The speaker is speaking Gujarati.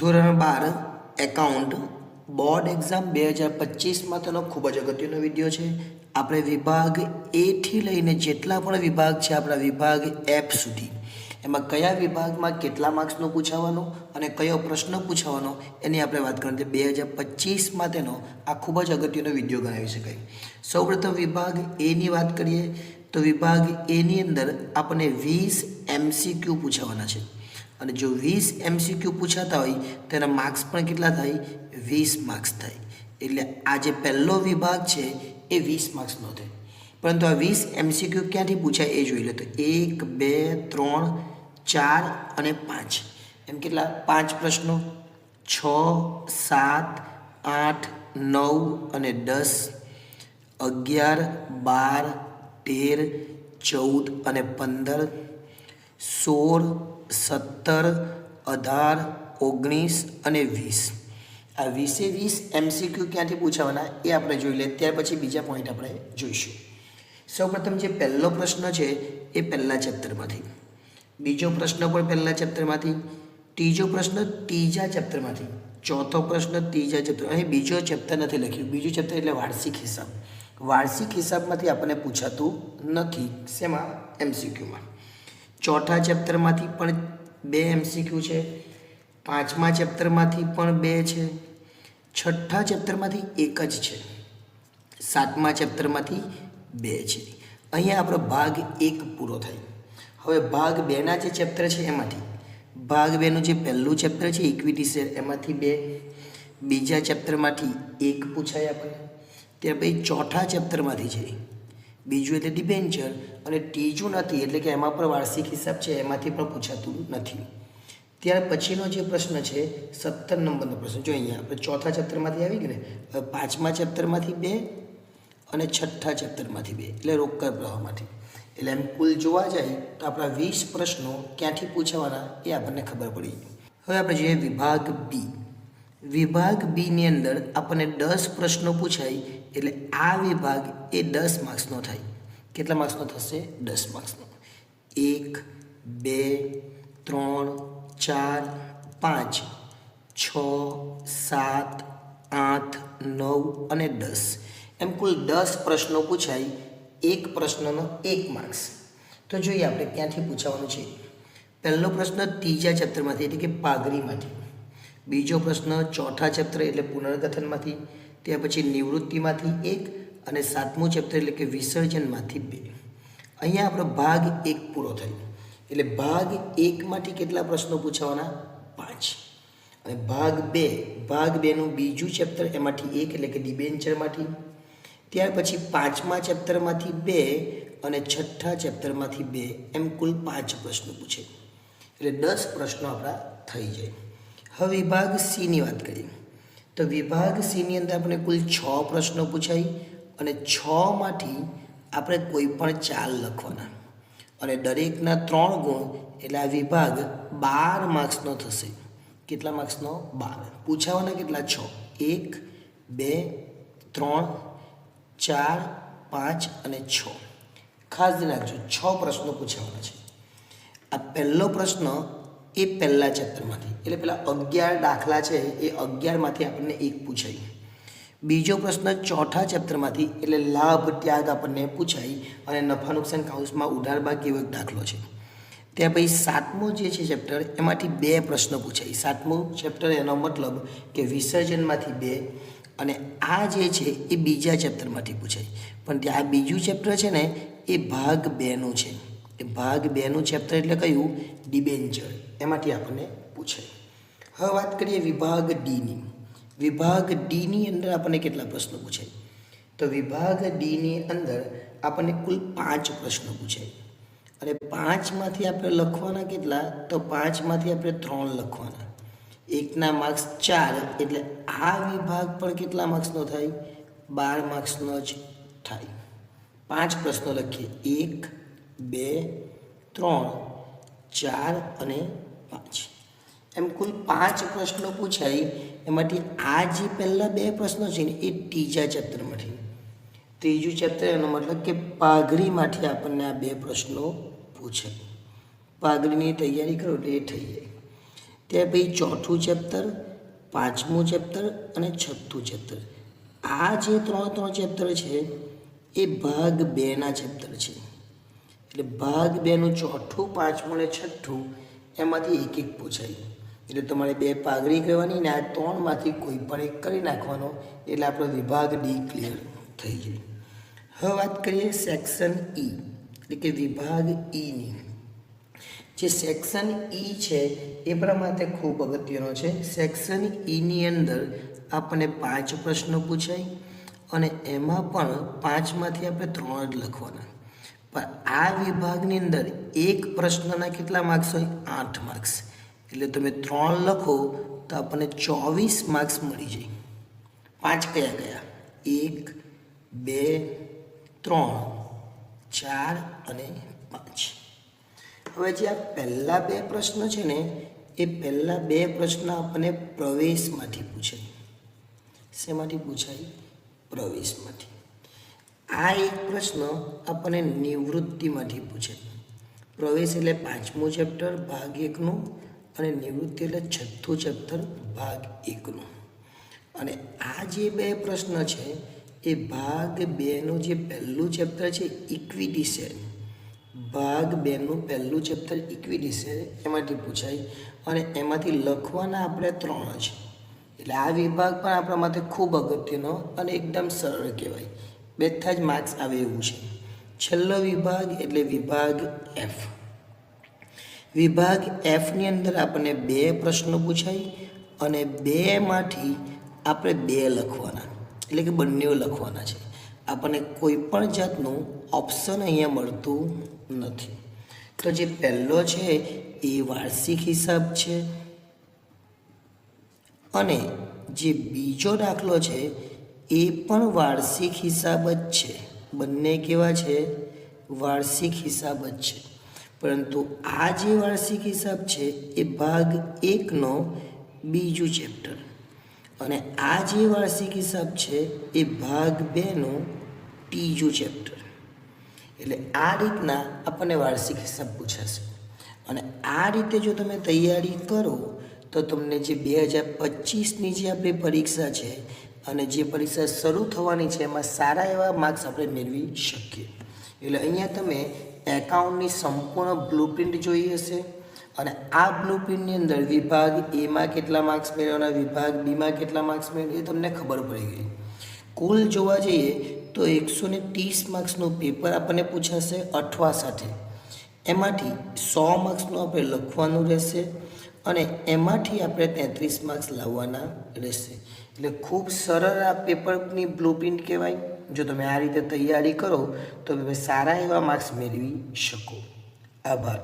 ધોરણ 12 એકાઉન્ટ બોર્ડ એક્ઝામ 2025માં તેનો ખૂબ જ અગત્યનો વિડીયો છે. આપણે વિભાગ એ થી લઈને જેટલા પણ વિભાગ છે આપણા વિભાગ એફ સુધી એમાં કયા વિભાગમાં કેટલા માર્ક્સનો પૂછાવાનો અને કયો પ્રશ્ન પૂછાવાનો એની આપણે વાત કરીએ. 2025માં તેનો આ ખૂબ જ અગત્યનો વિડીયો ગણાવી શકાય. સૌપ્રથમ વિભાગ એની વાત કરીએ તો વિભાગ એની અંદર આપણને 20 MCQ પૂછાવાના છે અને જો 20 MCQ પૂછાતા હોય તો એના માર્ક્સ પણ કેટલા થાય? 20 માર્ક્સ થાય. એટલે આ જે પહેલો વિભાગ છે એ 20 માર્ક્સનો થાય. પરંતુ આ 20 MCQ ક્યાંથી પૂછાય એ જોઈ લો. તો 1 2 3 4 અને 5 એમ કેટલા 5 પ્રશ્નો 6 7 8 9 અને 10 11 12 13 14 અને 15 16 17 18 19 અને 20 આ 20 MCQ ક્યાંથી પૂછાવાના એ આપણે જોઈ લઈએ. ત્યાર પછી બીજા પોઈન્ટ આપણે જોઈશું. સૌપ્રથમ જે પહેલો પ્રશ્ન છે એ પહેલા ચેપ્ટરમાંથી, બીજો પ્રશ્ન પણ પહેલા ચેપ્ટરમાંથી, ત્રીજો પ્રશ્ન ત્રીજા ચેપ્ટરમાંથી, ચોથો પ્રશ્ન ત્રીજા ચેપ્ટર. અહીં બીજો ચેપ્ટર નથી લખ્યું. બીજું ચેપ્ટર એટલે વાર્ષિક હિસાબ. વાર્ષિક હિસાબમાંથી આપણને પૂછાતું નથી. શેમાં? MCQમાં. ચોથા ચેપ્ટરમાંથી પણ 2 MCQ છે. પાંચમા ચેપ્ટરમાંથી પણ 2 છે. છઠ્ઠા ચેપ્ટરમાંથી 1 જ છે. સાતમા ચેપ્ટરમાંથી 2 છે. અહીંયા આપણો ભાગ 1 પૂરો થાય. હવે ભાગ 2ના જે ચેપ્ટર છે એમાંથી ભાગ 2નું જે પહેલું ચેપ્ટર છે ઇક્વિટી શેર એમાંથી 2, બીજા ચેપ્ટરમાંથી 1 પૂછાય આપણને. ત્યાર પછી ચોથા ચેપ્ટરમાંથી છે બીજું એટલે ડિબેન્ચર અને ત્રીજું નથી એટલે કે એમાં પણ વાર્ષિક હિસાબ છે એમાંથી પણ પૂછાતું નથી. ત્યાર પછીનો જે પ્રશ્ન છે 17 નંબરનો પ્રશ્ન જો અહીંયા આપણે ચોથા ચેપ્ટરમાંથી આવી ગયું ને. હવે પાંચમા ચેપ્ટરમાંથી 2 અને છઠ્ઠા ચેપ્ટરમાંથી 2 એટલે રોકડ પ્રવાહમાંથી. એટલે એમ કુલ જોવા જાય તો આપણા 20 પ્રશ્નો ક્યાંથી પૂછાવાના એ આપણને ખબર પડી. હવે આપણે જોઈએ વિભાગ બી. વિભાગ બીની અંદર આપણને 10 પ્રશ્નો પૂછાય એટલે આ વિભાગ એ 10 માર્ક્સનો થાય. કેટલા માર્ક્સનો થશે? 10 માર્ક્સનો. 1 2 3 4 5 6 7 8 9 અને 10 એમ કુલ 10 પ્રશ્નો પૂછાય. એક પ્રશ્નનો 1 માર્ક્સ. તો જોઈએ આપણે ક્યાંથી પૂછાવાનું છે. પહેલો પ્રશ્ન ત્રીજા ચેપ્ટરમાંથી એટલે કે પાઘડીમાંથી, બીજો પ્રશ્ન ચોથા ચેપ્ટર એટલે પુનર્ગઠનમાંથી, ત્યાર પછી નિવૃત્તિમાંથી 1 અને સાતમું ચેપ્ટર એટલે કે વિસર્જનમાંથી 2. અહીંયા આપણો ભાગ 1 પૂરો થયો. એટલે ભાગ 1માંથી કેટલા પ્રશ્નો પૂછાવાના? 5. અને ભાગ 2નું બીજું ચેપ્ટર એમાંથી 1 એટલે કે ડિબેન્ચરમાંથી, ત્યાર પછી પાંચમા ચેપ્ટરમાંથી 2 અને છઠ્ઠા ચેપ્ટરમાંથી 2 એમ કુલ 5 પ્રશ્નો પૂછે. એટલે 10 પ્રશ્નો આપણા થઈ જાય. હવે વિભાગ સીની વાત કરીએ તો વિભાગ સીની અંદર આપણે કુલ 6 પ્રશ્નો પૂછાય અને 6માંથી આપણે કોઈ પણ 4 લખવાના અને દરેકના 3 ગુણ એટલે આ વિભાગ 12 માર્ક્સનો થશે. કેટલા માર્ક્સનો? 12. પૂછાવાના કેટલા? 6. 1 2 3 4 5 અને 6. ખાસ ધ્યાન રાખજો 6 પ્રશ્નો પૂછાવાના છે. આ પહેલો પ્રશ્ન એ પહેલા ચેપ્ટરમાંથી એટલે પેલા 11 દાખલા છે એ 11માંથી આપણને 1 પૂછાય. બીજો પ્રશ્ન ચોથા ચેપ્ટરમાંથી એટલે લાભ ત્યાગ આપણને પૂછાય અને નફા નુકસાન કાઉન્સમાં ઉધાર બાકી એવો એક દાખલો છે. ત્યાં પછી સાતમું જે છે ચેપ્ટર એમાંથી 2 પ્રશ્નો પૂછાય. સાતમું ચેપ્ટર એનો મતલબ કે વિસર્જનમાંથી 2 અને આ જે છે એ બીજા ચેપ્ટરમાંથી પૂછાય. પણ ત્યાં આ બીજું ચેપ્ટર છે ને એ ભાગ 2નું છે. એ ભાગ 2નું ચેપ્ટર એટલે કયું? ડિબેન્ચર. એમાંથી આપણને પૂછાય. હવે વાત કરીએ વિભાગ ડીની. વિભાગ ડીની અંદર આપણને કેટલા પ્રશ્નો પૂછાય? તો વિભાગ ડીની અંદર આપણને કુલ 5 પ્રશ્નો પૂછાય અને 5માંથી આપણે લખવાના કેટલા? તો 5માંથી આપણે 3 લખવાના. એકના માર્ક્સ 4 એટલે આ વિભાગ પણ કેટલા માર્ક્સનો થાય? 12 માર્ક્સનો જ થાય. 5 પ્રશ્નો લખીએ. 1 2 3 4 અને 5 એમ કુલ 5 પ્રશ્નો પૂછાય. એમાંથી આ જે પહેલા 2 પ્રશ્નો છે ને એ ત્રીજા ચેપ્ટરમાંથી. ત્રીજું ચેપ્ટર એનો મતલબ કે પાઘડીમાંથી આપણને આ 2 પ્રશ્નો પૂછાય. પાઘડીની તૈયારી કરો એટલે એ થઈ જાય. ત્યાર પછી ચોથું ચેપ્ટર, પાંચમું ચેપ્ટર અને છઠ્ઠું ચેપ્ટર. આ જે ત્રણ ચેપ્ટર છે એ ભાગ 2ના ચેપ્ટર છે. એટલે ભાગ 2નું ચોથું, પાંચમું અને છઠ્ઠું એમાંથી એક એક પૂછાય. એટલે તમારે 2 પાઘડી કરવાની ને આ 3માંથી કોઈ પણ એક કરી નાખવાનો એટલે આપણો વિભાગ ડી ક્લિયર થઈ જાય. હવે વાત કરીએ સેક્શન ઈ એટલે કે વિભાગ ઈની. જે સેક્શન ઈ છે એ પણ માટે ખૂબ અગત્યનો છે. સેક્શન ઈની અંદર આપણને 5 પ્રશ્નો પૂછાય અને એમાં પણ 5માંથી આપણે 3 જ લખવાના. પણ આ વિભાગની અંદર એક પ્રશ્નના કેટલા માર્ક્સ હોય? 8 માર્ક્સ. એટલે તમે 3 લખો તો આપણને 24 માર્ક્સ મળી જાય. 5 કયા કયા? 1, 2, 3, 4 અને 5. હવે જે આ પહેલા 2 પ્રશ્ન છે ને એ પહેલા 2 પ્રશ્ન આપણને પ્રવેશમાંથી પૂછાય. શેમાંથી પૂછાય? પ્રવેશમાંથી. આ એક પ્રશ્ન આપણને નિવૃત્તિમાંથી પૂછાય. પ્રવેશ એટલે 5મું ચેપ્ટર ભાગ 1નું અને નિવૃત્તિ એટલે 6થું ચેપ્ટર ભાગ 1નું. અને આ જે 2 પ્રશ્ન છે એ ભાગ 2નું જે પહેલું ચેપ્ટર છે ઇક્વિટી શેર, ભાગ 2નું પહેલું ચેપ્ટર ઇક્વિટી શેર એમાંથી પૂછાય અને એમાંથી લખવાના આપણે 3 છે. એટલે આ વિભાગ પણ આપણા માટે ખૂબ અગત્યનો અને એકદમ સરળ કહેવાય. બેઠા જ માર્ક્સ આવે એવું છે. છેલ્લો વિભાગ એટલે વિભાગ એફ. વિભાગ એફની અંદર આપણને 2 પ્રશ્નો પૂછાય અને 2માંથી આપણે 2 લખવાના એટલે કે બંને લખવાના છે. આપણને કોઈ પણ જાતનું ઓપ્શન અહીંયા મળતું નથી. તો જે પહેલો છે એ વાર્ષિક હિસાબ છે અને જે બીજો દાખલો છે એ પણ વાર્ષિક હિસાબ જ છે. બંને કેવા છે? વાર્ષિક હિસાબ જ છે. પરંતુ આ જે વાર્ષિક હિસાબ છે એ ભાગ 1નો બીજું ચેપ્ટર અને આ જે વાર્ષિક હિસાબ છે એ ભાગ 2નું ત્રીજું ચેપ્ટર. એટલે આ રીતના આપણને વાર્ષિક હિસાબ પૂછાશે. અને આ રીતે જો તમે તૈયારી કરો તો તમને જે 2025ની જે આપણી પરીક્ષા છે અને જે પરીક્ષા શરૂ થવાની છે એમાં સારા એવા માર્ક્સ આપણે મેળવી શકીએ. એટલે અહીંયા તમે એકાઉન્ટની સંપૂર્ણ બ્લુપ્રિન્ટ જોઈ હશે અને આ બ્લુપ્રિન્ટની અંદર વિભાગ એમાં કેટલા માર્ક્સ મેળવવાના, વિભાગ બીમાં કેટલા માર્ક્સ મેળવવાના એ તમને ખબર પડી ગઈ. કુલ જોવા જઈએ તો 130 માર્ક્સનું પેપર આપણને પૂછાશે અઠવા સાથે. એમાંથી 100 માર્ક્સનું આપણે લખવાનું રહેશે અને એમાંથી આપણે 33 માર્ક્સ લાવવાના રહેશે. એટલે ખૂબ સરળ આ પેપરની બ્લુપ્રિન્ટ કહેવાય. જો તમે આ રીતે તૈયારી કરો તો તમે સારા એવા માર્ક્સ મેળવી શકો. આભાર.